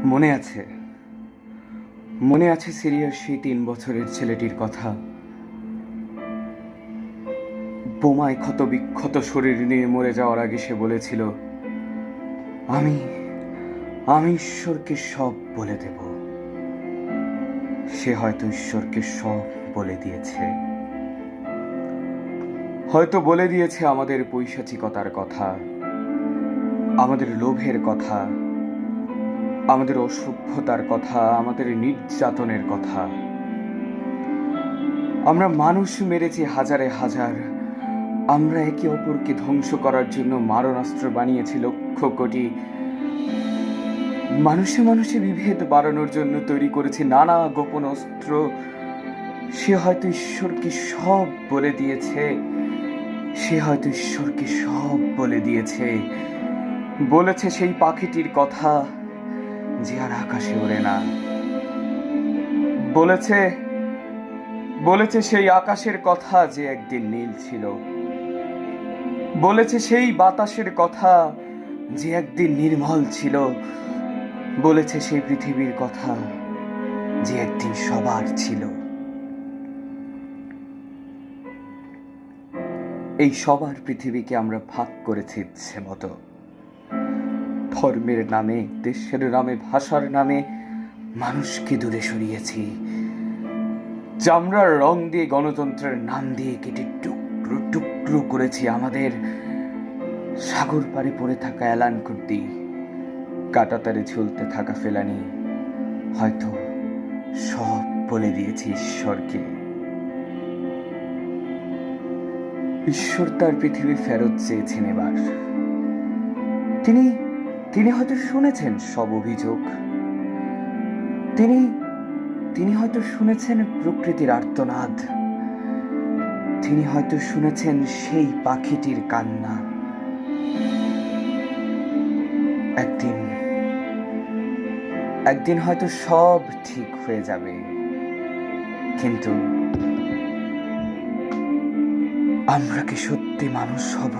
মনে আছে মনে আছে সিরিয়ার সেই 3 বছরের ছেলেটির কথা। বোমায় ক্ষত বিক্ষত শরীর নিয়ে মরে যাওয়ার আগে সে বলেছিল, আমি আমি ঈশ্বরকে সব বলে দেব। সে হয়তো ঈশ্বরকে সব বলে দিয়েছে, হয়তো বলে দিয়েছে আমাদের পৈশাচিকতার কথা, আমাদের লোভের কথা, আমাদের অসভ্যতার কথা, আমাদের নির্যাতনের কথা। আমরা মানুষ মেরেছি হাজারে হাজার, আমরা একে অপরকে ধ্বংস করার জন্য মারণাস্ত্র বানিয়েছি লক্ষ কোটি, মানুষে মানুষে বিভেদ বাড়ানোর জন্য তৈরি করেছি নানা গোপন অস্ত্র। সে হয়তো ঈশ্বরকে সব বলে দিয়েছে, সে হয়তো ঈশ্বরকে সব বলে দিয়েছে। বলেছে সেই পাখিটির কথা যে আর আকাশে ওড়ে না, বলেছে বলেছে সেই আকাশের কথা যে একদিন নীল ছিল, বলেছে সেই বাতাসের কথা যে একদিন নির্মল ছিল, বলেছে সেই পৃথিবীর কথা যে একদিন সবার ছিল। এই সবার পৃথিবীকে আমরা ভাগ করেছি ইচ্ছে মতো, ধর্মের নামে, দেশের নামে, ভাষার নামে মানুষকে দূরে সরিয়েছি। চামড়ার রং দিয়ে, গণতন্ত্রের নাম দিয়ে কেটে টুকরো টুকরো করেছি আমাদের সাগর পাড়ে পড়ে থাকা এলান কুর্দি, কাঁটাতারে ঝুলতে থাকা ফেলানি। হয়তো সব বলে দিয়েছি ঈশ্বরকে। ঈশ্বর তার পৃথিবী ফেরত চেয়েছেন এবার। তিনি হয়তো শুনেছেন সব অভিযোগ, তিনি হয়তো শুনেছেন প্রকৃতির আর্তনাদ, তিনি হয়তো শুনেছেন সেই পাখিটির কান্না। একদিন হয়তো সব ঠিক হয়ে যাবে, কিন্তু আমরা কি সত্যি মানুষ হব?